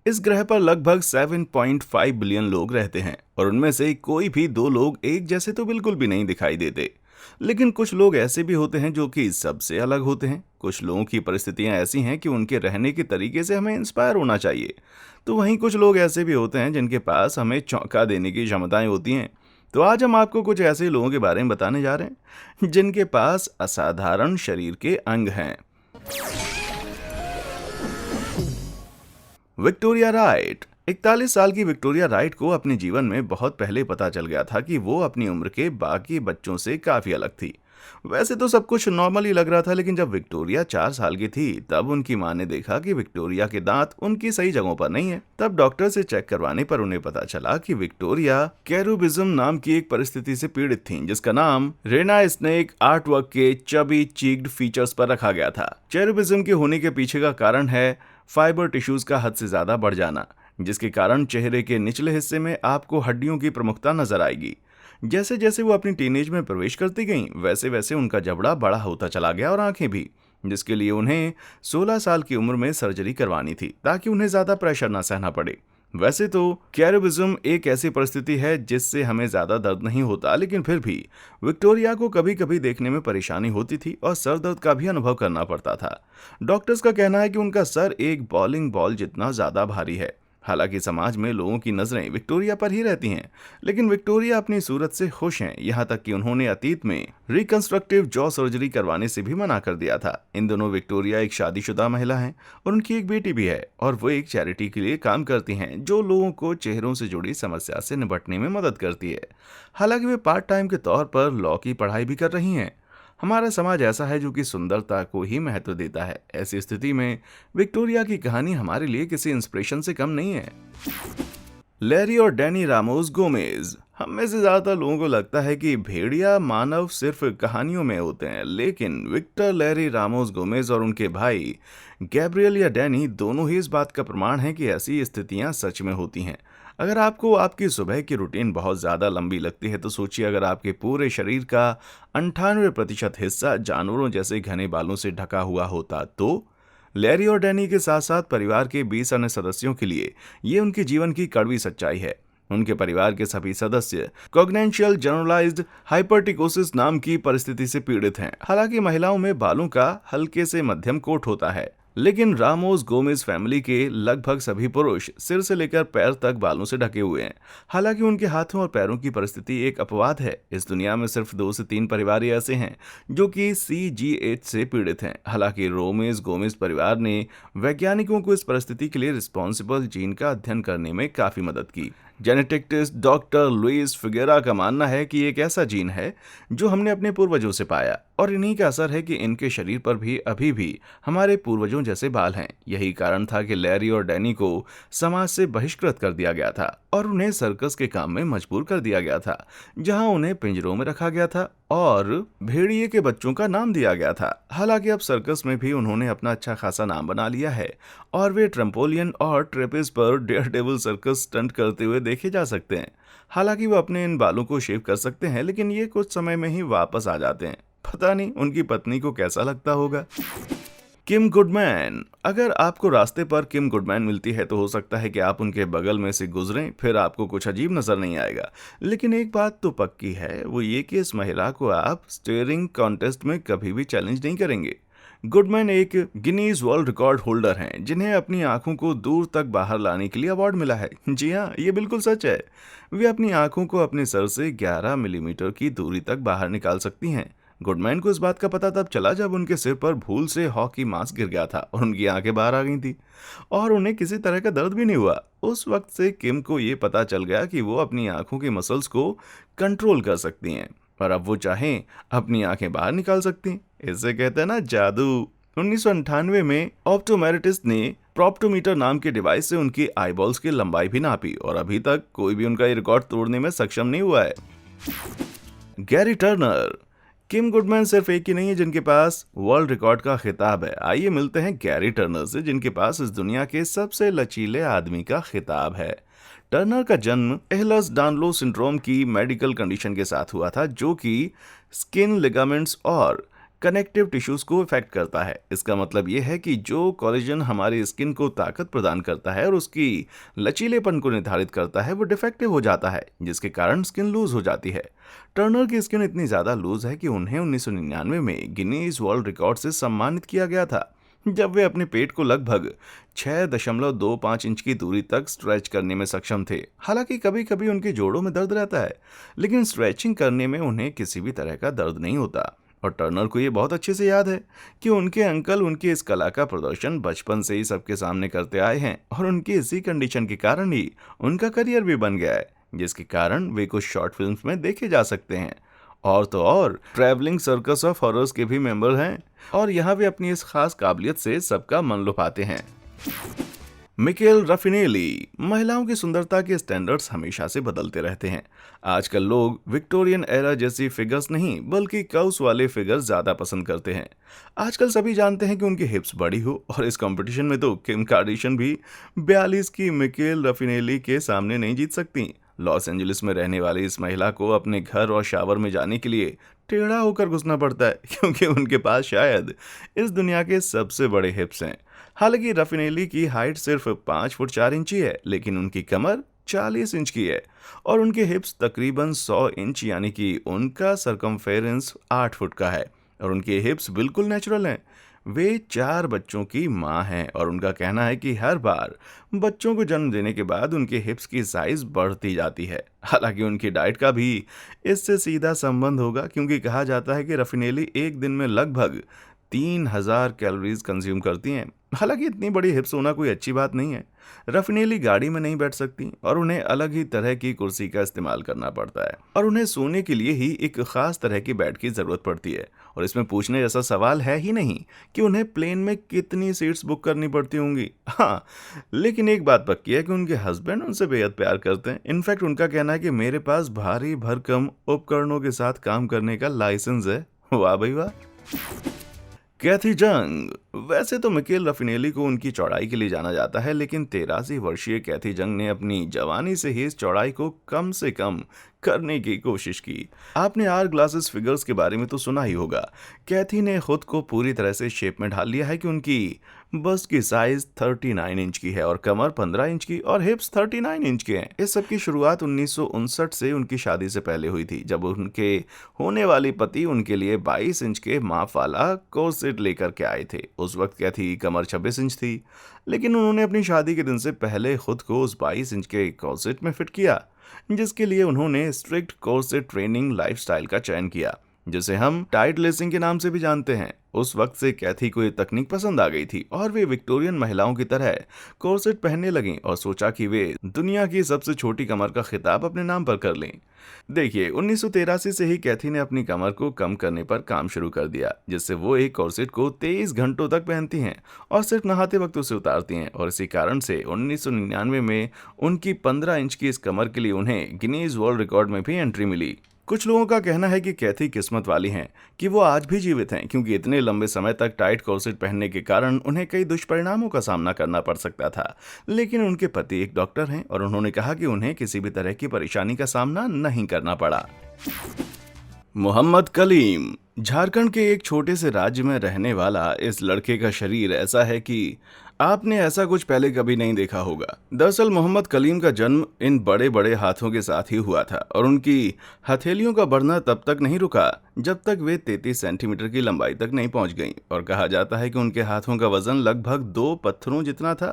इस ग्रह पर लगभग 7.5 बिलियन लोग रहते हैं और उनमें से कोई भी दो लोग एक जैसे तो बिल्कुल भी नहीं दिखाई देते। लेकिन कुछ लोग ऐसे भी होते हैं जो कि सबसे अलग होते हैं। कुछ लोगों की परिस्थितियां ऐसी हैं कि उनके रहने के तरीके से हमें इंस्पायर होना चाहिए। तो वहीं कुछ लोग ऐसे भी होते हैं जिनके पास हमें चौंका देने की क्षमताएं होती हैं। तो आज हम आपको कुछ ऐसे लोगों के बारे में बताने जा रहे हैं जिनके पास असाधारण शरीर के अंग हैं। Victoria right. 41 साल की विक्टोरिया राइट को अपने जीवन में बहुत पहले पता चल गया था कि वो अपनी उम्र के बाकी बच्चों से काफी अलग थी। वैसे तो सब कुछ नॉर्मल ही लग रहा था, लेकिन जब विक्टोरिया 4 साल की थी तब उनकी मां ने देखा कि विक्टोरिया के दांत उनकी सही जगहों पर नहीं है। तब डॉक्टर से चेक करवाने पर उन्हें पता चला कि विक्टोरिया कैरूबिज्म नाम की एक परिस्थिति से पीड़ित थीं, जिसका नाम रेना स्नेक आर्टवर्क के चबी चीक्ड फीचर्स पर रखा गया था। कैरूबिज्म के होने के पीछे का कारण है फाइबर टिश्यूज का हद से ज्यादा बढ़ जाना, जिसके कारण चेहरे के निचले हिस्से में आपको हड्डियों की प्रमुखता नजर आएगी। जैसे जैसे वो अपनी टीनेज में प्रवेश करती गईं, वैसे वैसे उनका जबड़ा बड़ा होता चला गया और आंखें भी, जिसके लिए उन्हें 16 साल की उम्र में सर्जरी करवानी थी ताकि उन्हें ज्यादा प्रेशर ना सहना पड़े। वैसे तो कैरोबिज्म एक ऐसी परिस्थिति है जिससे हमें ज्यादा दर्द नहीं होता, लेकिन फिर भी विक्टोरिया को कभी कभी देखने में परेशानी होती थी और सर दर्द का भी अनुभव करना पड़ता था। डॉक्टर्स का कहना है कि उनका सर एक बॉलिंग बॉल जितना ज्यादा भारी है। हालांकि समाज में लोगों की नजरें विक्टोरिया पर ही रहती हैं, लेकिन विक्टोरिया अपनी सूरत से खुश हैं। यहाँ तक कि उन्होंने अतीत में रिकंस्ट्रक्टिव जॉ सर्जरी करवाने से भी मना कर दिया था। इन दोनों विक्टोरिया एक शादीशुदा महिला हैं और उनकी एक बेटी भी है, और वो एक चैरिटी के लिए काम करती हैं जो लोगों को चेहरों से जुड़ी समस्या से निपटने में मदद करती है। हालांकि वे पार्ट टाइम के तौर पर लॉ की पढ़ाई भी कर रही हैं। हमारा समाज ऐसा है जो कि सुंदरता को ही महत्व देता है। ऐसी स्थिति में विक्टोरिया की कहानी हमारे लिए किसी इंस्पिरेशन से कम नहीं है। लैरी और डैनी रामोस गोमेज। हम में से ज्यादातर लोगों को लगता है कि भेड़िया मानव सिर्फ कहानियों में होते हैं, लेकिन विक्टर लैरी रामोस गोमेज और उनके भाई गैब्रियल या डैनी दोनों ही इस बात का प्रमाण हैं कि ऐसी स्थितियां सच में होती हैं। अगर आपको आपकी सुबह की रूटीन बहुत ज़्यादा लंबी लगती है तो सोचिए, अगर आपके पूरे शरीर का 98% हिस्सा जानवरों जैसे घने बालों से ढका हुआ होता तो। लैरी और डैनी के साथ साथ परिवार के 20 अन्य सदस्यों के लिए ये उनके जीवन की कड़वी सच्चाई है। उनके परिवार के सभी सदस्य कॉग्निशियल जनरलाइज्ड हाइपरटिकोसिस नाम की परिस्थिति से पीड़ित हैं। हालांकि महिलाओं में बालों का हल्के से मध्यम कोट होता है, लेकिन रामोस गोमेज फैमिली के लगभग सभी पुरुष सिर से लेकर पैर तक बालों से ढके हुए हैं। हालांकि उनके हाथों और पैरों की परिस्थिति एक अपवाद है। इस दुनिया में सिर्फ 2 से 3 परिवार ऐसे हैं जो कि CGH से पीड़ित हैं। हालांकि रोमेज गोमेज परिवार ने वैज्ञानिकों को इस परिस्थिति के लिए रिस्पॉन्सिबल जीन का अध्ययन करने में काफी मदद की। जेनेटिक्टिस्ट डॉक्टर लुइस फिगेरा का मानना है कि एक ऐसा जीन है जो हमने अपने पूर्वजों से पाया, और इन्हीं का असर है कि इनके शरीर पर भी अभी भी हमारे पूर्वजों जैसे बाल हैं। यही कारण था कि लैरी और डैनी को समाज से बहिष्कृत कर दिया गया था और उन्हें सर्कस के काम में मजबूर कर दिया गया था, जहां उन्हें पिंजरों में रखा गया था और भेड़िए के बच्चों का नाम दिया गया था। हालांकि अब सर्कस में भी उन्होंने अपना अच्छा खासा नाम बना लिया है और वे ट्रम्पोलियन और ट्रेपेज पर डेयर डेविल सर्कस स्टंट करते हुए देखे जा सकते हैं। हालांकि वो अपने इन बालों को शेव कर सकते हैं, लेकिन ये कुछ समय में ही वापस आ जाते हैं। पता नहीं उनकी पत्नी को कैसा लगता होगा। किम गुडमैन। अगर आपको रास्ते पर किम गुडमैन मिलती है तो हो सकता है कि आप उनके बगल में से गुजरें, फिर आपको कुछ अजीब नजर नहीं आएगा। लेकिन एक बात तो पक्की है, वो ये कि इस महिला को आप स्टेयरिंग कॉन्टेस्ट में कभी भी चैलेंज नहीं करेंगे। गुडमैन एक गिनीज वर्ल्ड रिकॉर्ड होल्डर हैं जिन्हें अपनी आंखों को दूर तक बाहर लाने के लिए अवार्ड मिला है। जी हाँ, ये बिल्कुल सच है। वे अपनी आंखों को अपने सर से 11 मिलीमीटर की दूरी तक बाहर निकाल सकती हैं। गुडमैन को इस बात का पता तब चला जब उनके सिर पर भूल से हॉकी मास्क गिर गया था और उनकी आंखें बाहर आ गई थी और उन्हें किसी तरह का दर्द भी नहीं हुआ। उस वक्त से किम को ये पता चल गया कि वो अपनी आंखों की मसल्स को कंट्रोल कर सकती हैं और अब वो चाहें अपनी आंखें बाहर निकाल सकती हैं। इसे कहते हैं ना जादू। 1998 में ऑप्टोमेट्रिस्ट ने प्रोप्टोमीटर नाम के डिवाइस से उनकी आईबॉल्स की लंबाई भी नापी और अभी तक कोई भी उनका ये रिकॉर्ड तोड़ने में सक्षम नहीं हुआ है। Gary Turner. किम गुडमैन सिर्फ एक ही नहीं है जिनके पास वर्ल्ड रिकॉर्ड का खिताब है। आइए मिलते हैं गैरी टर्नर से, जिनके पास इस दुनिया के सबसे लचीले आदमी का खिताब है। टर्नर का जन्म एहलर्स डानलो सिंड्रोम की मेडिकल कंडीशन के साथ हुआ था, जो कि स्किन लिगामेंट्स और कनेक्टिव टिश्यूज को इफेक्ट करता है। इसका मतलब ये है कि जो कोलेजन हमारी स्किन को ताकत प्रदान करता है और उसकी लचीलेपन को निर्धारित करता है वो डिफेक्टिव हो जाता है, जिसके कारण स्किन लूज हो जाती है। टर्नर की स्किन इतनी ज्यादा लूज है कि उन्हें 1999 में गिनीज वर्ल्ड रिकॉर्ड से सम्मानित किया गया था, जब वे अपने पेट को लगभग 6.25 इंच की दूरी तक स्ट्रेच करने में सक्षम थे। हालांकि कभी कभी उनके जोड़ों में दर्द रहता है, लेकिन स्ट्रेचिंग करने में उन्हें किसी भी तरह का दर्द नहीं होता। और टर्नर को ये बहुत अच्छे से याद है कि उनके अंकल उनकी इस कला का प्रदर्शन बचपन से ही सबके सामने करते आए हैं और उनकी इसी कंडीशन के कारण ही उनका करियर भी बन गया है, जिसके कारण वे कुछ शॉर्ट फिल्म्स में देखे जा सकते हैं। और तो और ट्रैवलिंग सर्कस ऑफ हॉरर्स के भी मेंबर हैं और यहाँ वे अपनी इस खास काबिलियत से सबका मन लुभाते हैं। मिकेल रफिनेली। महिलाओं की सुंदरता के स्टैंडर्ड्स हमेशा से बदलते रहते हैं। आजकल लोग विक्टोरियन एरा जैसी फिगर्स नहीं बल्कि कर्व्स वाले फिगर्स ज्यादा पसंद करते हैं। आजकल सभी जानते हैं कि उनकी हिप्स बड़ी हो, और इस कंपटीशन में तो किम कार्डिशन भी 42 की मिकेल रफिनेली के सामने नहीं जीत सकती। लॉस एंजलिस में रहने वाली इस महिला को अपने घर और शावर में जाने के लिए टेढ़ा होकर घुसना पड़ता है, क्योंकि उनके पास शायद इस दुनिया के सबसे बड़े हिप्स हैं। हालांकि रफिनेली की हाइट सिर्फ 5 फुट 4 इंच ही है, लेकिन उनकी कमर 40 इंच की है और उनके हिप्स तकरीबन 100 इंच, यानी कि उनका सरकमफेरेंस 8 फुट का है और उनके हिप्स बिल्कुल नेचुरल हैं। वे 4 बच्चों की मां हैं और उनका कहना है कि हर बार बच्चों को जन्म देने के बाद उनके हिप्स की साइज बढ़ती जाती है। हालांकि उनकी डाइट का भी इससे सीधा संबंध होगा, क्योंकि कहा जाता है कि रफिनेली एक दिन में लगभग 3000 कैलोरीज कंज्यूम करती हैं। हालांकि इतनी बड़ी हिप्स होना कोई अच्छी बात नहीं है। रफिनेली गाड़ी में नहीं बैठ सकती और उन्हें अलग ही तरह की कुर्सी का इस्तेमाल करना पड़ता है और उन्हें सोने के लिए ही एक खास तरह की बेड की जरूरत पड़ती है। और इसमें पूछने जैसा सवाल है ही नहीं कि उन्हें प्लेन में कितनी सीट्स बुक करनी पड़ती होंगी। हाँ, लेकिन एक बात पक्की है कि उनके हस्बैंड उनसे बेहद प्यार करते हैं। इनफैक्ट उनका कहना है कि मेरे पास भारी भरकम उपकरणों के साथ काम करने का लाइसेंस है। वाह भाई वाह। कैथी जंग। वैसे तो मिकेल रफिनेली को उनकी चौड़ाई के लिए जाना जाता है, लेकिन 83 वर्षीय कैथी जंग ने अपनी जवानी से ही इस चौड़ाई को कम से कम करने की कोशिश की। आपने आर ग्लासेस फिगर्स के बारे में तो सुना ही होगा। कैथी ने खुद को पूरी तरह से शेप में ढाल लिया है कि उनकी बस्ट की साइज 39 इंच की है और कमर 15 इंच की और हिप्स 39 इंच के हैं। इस सब की शुरुआत 1959 से उनकी शादी से पहले हुई थी, जब उनके होने वाले पति उनके लिए 22 इंच के माप वाला कोर्सेट लेकर के आए थे। उस वक्त कैथी कमर 26 इंच थी, लेकिन उन्होंने अपनी शादी के दिन से पहले खुद को उस 22 इंच के कोर्सेट में फिट किया, जिसके लिए उन्होंने स्ट्रिक्ट कोर्सेट ट्रेनिंग लाइफस्टाइल का चयन किया, जिसे हम टाइट लेसिंग के नाम से भी जानते हैं। उस वक्त से कैथी को ये तकनीक पसंद आ गई थी और वे विक्टोरियन महिलाओं की तरह कोर्सेट पहनने लगीं और सोचा कि वे दुनिया की सबसे छोटी कमर का खिताब अपने नाम पर कर लें। देखिए, 1983 से ही कैथी ने अपनी कमर को कम करने पर काम शुरू कर दिया, जिससे वो एक कोर्सेट को 23 घंटों तक पहनती हैं और सिर्फ नहाते वक्त उसे उतारती हैं। और इसी कारण से 1999 में उनकी 15 इंच की इस कमर के लिए उन्हें गिनीज वर्ल्ड रिकॉर्ड में भी एंट्री मिली। कुछ लोगों का कहना है कि कैथी किस्मत वाली हैं कि वो आज भी जीवित हैं, क्योंकि इतने लंबे समय तक टाइट कोर्सेट पहनने के कारण उन्हें कई दुष्परिणामों का सामना करना पड़ सकता था। लेकिन उनके पति एक डॉक्टर हैं और उन्होंने कहा कि उन्हें किसी भी तरह की परेशानी का सामना नहीं करना पड़ा। मोहम्मद कलीम। झारखंड के एक छोटे से राज्य में रहने वाला इस लड़के का शरीर ऐसा है कि आपने ऐसा कुछ पहले कभी नहीं देखा होगा। दरअसल मोहम्मद कलीम का जन्म इन बड़े बड़े हाथों के साथ ही हुआ था और उनकी हथेलियों का बढ़ना तब तक नहीं रुका जब तक वे 33 सेंटीमीटर की लंबाई तक नहीं पहुंच गईं। और कहा जाता है कि उनके हाथों का वजन लगभग 2 पत्थरों जितना था।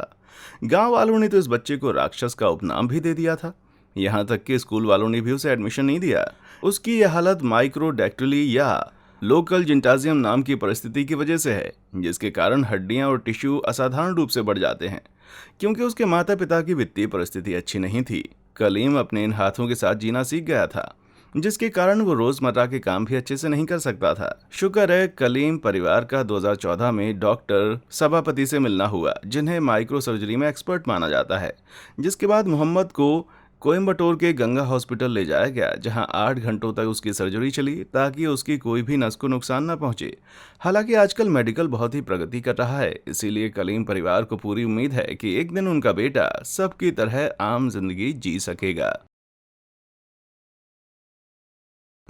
गांव वालों ने तो इस बच्चे को राक्षस का उपनाम भी दे दिया था। यहाँ तक कि स्कूल वालों ने भी उसे एडमिशन नहीं दिया। उसकी यह हालत माइक्रोडैक्टिली या लोकल जिंटाजियम नाम की परिस्थिति की वजह से है, जिसके कारण हड्डियां और टिश्यू असाधारण रूप से बढ़ जाते हैं। क्योंकि उसके माता पिता की वित्तीय परिस्थिति अच्छी नहीं थी, कलीम अपने इन हाथों के साथ जीना सीख गया था, जिसके कारण वो रोजमर्रा के काम भी अच्छे से नहीं कर सकता था। शुक्र है कलीम परिवार का 2014 में डॉक्टर सभापति से मिलना हुआ, जिन्हें माइक्रो सर्जरी में एक्सपर्ट माना जाता है। जिसके बाद मोहम्मद को कोयम्बटूर के गंगा हॉस्पिटल ले जाया गया, जहां 8 घंटों तक उसकी सर्जरी चली ताकि उसकी कोई भी नस को नुकसान न पहुंचे। हालांकि आजकल मेडिकल बहुत ही प्रगति कर रहा है, इसीलिए कलीम परिवार को पूरी उम्मीद है कि एक दिन उनका बेटा सबकी तरह आम जिंदगी जी सकेगा।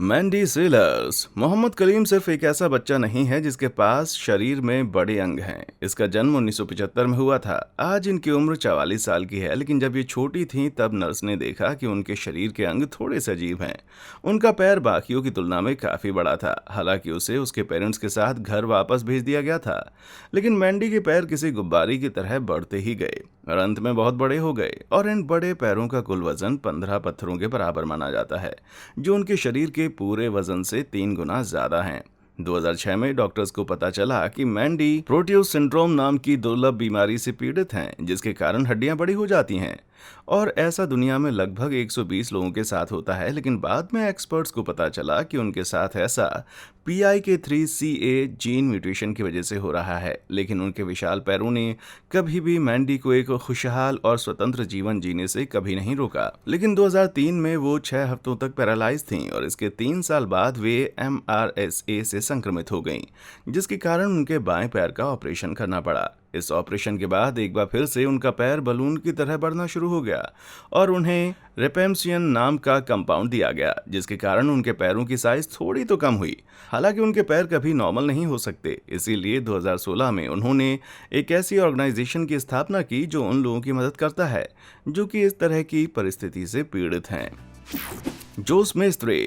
मैंडी सेलर्स। मोहम्मद कलीम सिर्फ एक ऐसा बच्चा नहीं है जिसके पास शरीर में बड़े अंग हैं। इसका जन्म 1975 में हुआ था। आज इनकी उम्र 44 साल की है, लेकिन जब ये छोटी थी तब नर्स ने देखा कि उनके शरीर के अंग थोड़े से अजीब हैं। उनका पैर बाकियों की तुलना में काफ़ी बड़ा था। हालांकि उसे उसके पेरेंट्स के साथ घर वापस भेज दिया गया था, लेकिन मैंडी के पैर किसी गुब्बारे की तरह बढ़ते ही गए और अंत में बहुत बड़े हो गए। और इन बड़े पैरों का कुल वजन 15 पत्थरों के बराबर माना जाता है, जो उनके शरीर के पूरे वजन से 3 गुना ज्यादा हैं। 2006 में डॉक्टर्स को पता चला कि मैंडी प्रोटियोस सिंड्रोम नाम की दुर्लभ बीमारी से पीड़ित हैं, जिसके कारण हड्डियां बड़ी हो जाती हैं। और ऐसा दुनिया में लगभग 120 लोगों के साथ होता है, लेकिन बाद में एक्सपर्ट्स को पता चला कि उनके साथ ऐसा PIK3CA जीन म्यूटेशन की वजह से हो रहा है। लेकिन उनके विशाल पैरों ने कभी भी मैंडी को एक खुशहाल और स्वतंत्र जीवन जीने से कभी नहीं रोका। लेकिन 2003 में वो 6 हफ्तों तक पैरालाइज थीं और इसके 3 साल बाद वे MRSA से संक्रमित हो गईं, जिसके कारण उनके बाएं पैर का ऑपरेशन करना पड़ा। इस ऑपरेशन के बाद एक बार फिर से उनका पैर बलून की तरह बढ़ना शुरू हो गया और उन्हें रेपेम्सियन नाम का कंपाउंड दिया गया, जिसके कारण उनके पैरों की साइज थोड़ी तो कम हुई। हालांकि उनके पैर कभी नॉर्मल नहीं हो सकते, इसीलिए 2016 में उन्होंने एक ऐसी ऑर्गेनाइजेशन की स्थापना की जो उन लोगों की मदद करता है जो कि इस तरह की परिस्थिति से पीड़ित हैं। जोस मेस्त्रे।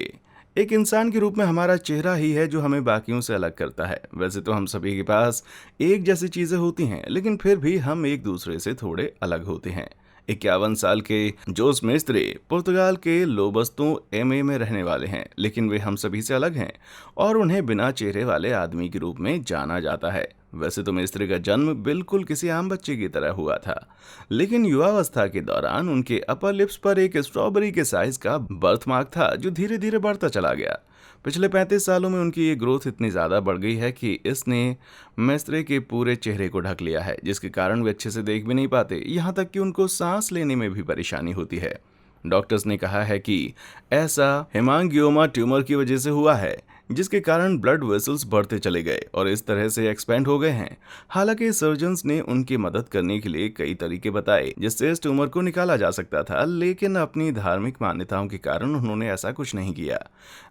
एक इंसान के रूप में हमारा चेहरा ही है जो हमें बाकियों से अलग करता है। वैसे तो हम सभी के पास एक जैसी चीजें होती हैं, लेकिन फिर भी हम एक दूसरे से थोड़े अलग होते हैं। 51 साल के जोस मेस्त्रे पुर्तगाल के लोबस्तों MA में रहने वाले हैं, लेकिन वे हम सभी से अलग हैं और उन्हें बिना चेहरे वाले आदमी के रूप में जाना जाता है। वैसे तो मेस्त्रे का जन्म बिल्कुल किसी आम बच्चे की तरह हुआ था, लेकिन युवावस्था के दौरान उनके अपर लिप्स पर एक स्ट्रॉबेरी के साइज का बर्थमार्क था जो धीरे धीरे बढ़ता चला गया। पिछले 35 सालों में उनकी ये ग्रोथ इतनी ज़्यादा बढ़ गई है कि इसने मेस्त्रे के पूरे चेहरे को ढक लिया है, जिसके कारण वे अच्छे से देख भी नहीं पाते, यहाँ तक कि उनको सांस लेने में भी परेशानी होती है। डॉक्टर्स ने कहा है कि ऐसा हेमांगियोमा ट्यूमर की वजह से हुआ है, जिसके कारण ब्लड वेसल्स बढ़ते चले गए और इस तरह से एक्सपेंड हो गए हैं। हालांकि सर्जन्स ने उनकी मदद करने के लिए कई तरीके बताए जिससे इस ट्यूमर को निकाला जा सकता था, लेकिन अपनी धार्मिक मान्यताओं के कारण उन्होंने ऐसा कुछ नहीं किया।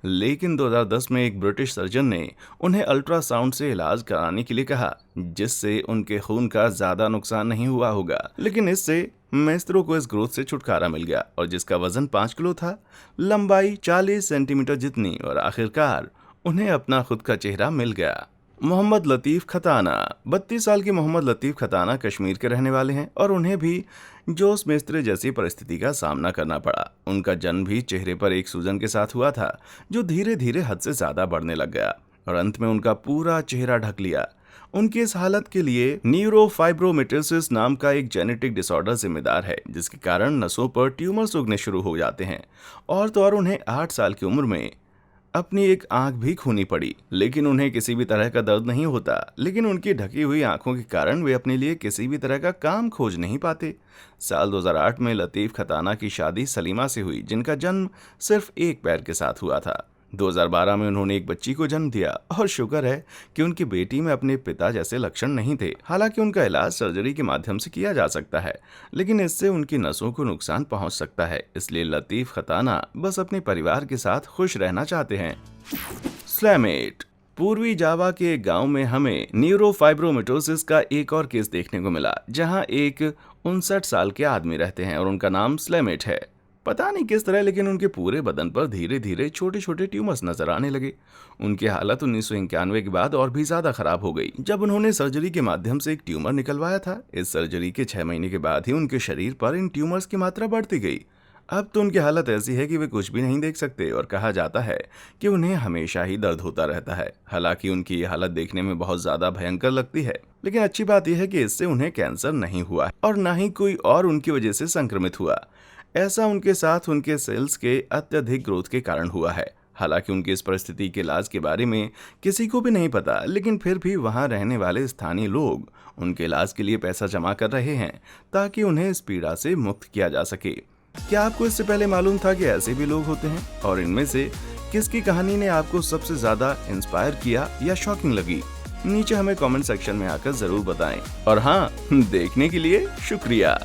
लेकिन 2010 में एक ब्रिटिश सर्जन ने उन्हें अल्ट्रासाउंड से इलाज कराने के लिए कहा, जिससे उनके खून का ज्यादा नुकसान नहीं हुआ होगा। लेकिन इससे मेस्त्रो को इस ग्रोथ से छुटकारा मिल गया और जिसका वजन 5 किलो था, लंबाई 40 सेंटीमीटर जितनी, और आखिरकार उन्हें अपना खुद का चेहरा मिल गया। मोहम्मद लतीफ़ खताना। 32 साल के मोहम्मद लतीफ़ खताना कश्मीर के रहने वाले हैं और उन्हें भी जोस मेस्त्रे जैसी परिस्थिति का सामना करना पड़ा। उनका जन्म भी चेहरे पर एक सूजन के साथ हुआ था जो धीरे धीरे हद से ज्यादा बढ़ने लग गया और अंत में उनका पूरा चेहरा ढक लिया। उनकी इस हालत के लिए न्यूरोफाइब्रोमेटोसिस नाम का एक जेनेटिक डिसऑर्डर जिम्मेदार है, जिसके कारण नसों पर ट्यूमर्स उगने शुरू हो जाते हैं। और तो और उन्हें 8 साल की उम्र में अपनी एक आंख भी खोनी पड़ी, लेकिन उन्हें किसी भी तरह का दर्द नहीं होता। लेकिन उनकी ढकी हुई आंखों के कारण वे अपने लिए किसी भी तरह का काम खोज नहीं पाते। साल 2008 में लतीफ़ खताना की शादी सलीमा से हुई, जिनका जन्म सिर्फ एक पैर के साथ हुआ था। 2012 में उन्होंने एक बच्ची को जन्म दिया और शुक्र है कि उनकी बेटी में अपने पिता जैसे लक्षण नहीं थे। हालांकि उनका इलाज सर्जरी के माध्यम से किया जा सकता है, लेकिन इससे उनकी नसों को नुकसान पहुंच सकता है। इसलिए लतीफ़ खताना बस अपने परिवार के साथ खुश रहना चाहते हैं। स्लैमेट। पूर्वी जावा के गांव में हमें न्यूरोफाइब्रोमेटोसिस का एक और केस देखने को मिला, जहां एक 59 साल के आदमी रहते हैं और उनका नाम स्लैमेट है। पता नहीं किस तरह, लेकिन उनके पूरे बदन पर धीरे धीरे छोटे छोटे ट्यूमर्स नजर आने लगे। उनकी हालत 1991 के बाद और भी ज्यादा खराब हो गई, जब उन्होंने सर्जरी के माध्यम से एक ट्यूमर निकलवाया था। इस सर्जरी के 6 महीने के बाद ही उनके शरीर पर इन ट्यूमर्स की मात्रा बढ़ती गई। अब तो उनकी हालत ऐसी है कि वे कुछ भी नहीं देख सकते और कहा जाता है कि उन्हें हमेशा ही दर्द होता रहता है। हालांकि उनकी ये हालत देखने में बहुत ज्यादा भयंकर लगती है, लेकिन अच्छी बात यह है कि इससे उन्हें कैंसर नहीं हुआ और न ही कोई और उनकी वजह से संक्रमित हुआ। ऐसा उनके साथ उनके सेल्स के अत्यधिक ग्रोथ के कारण हुआ है। हालांकि उनकी इस परिस्थिति के इलाज के बारे में किसी को भी नहीं पता, लेकिन फिर भी वहां रहने वाले स्थानीय लोग उनके इलाज के लिए पैसा जमा कर रहे हैं ताकि उन्हें इस पीड़ा से मुक्त किया जा सके। क्या आपको इससे पहले मालूम था कि ऐसे भी लोग होते हैं? और इनमें से किसकी कहानी ने आपको सबसे ज्यादा इंस्पायर किया या शॉकिंग लगी? नीचे हमें कमेंट सेक्शन में आकर जरूर बताएं। और हाँ, देखने के लिए शुक्रिया।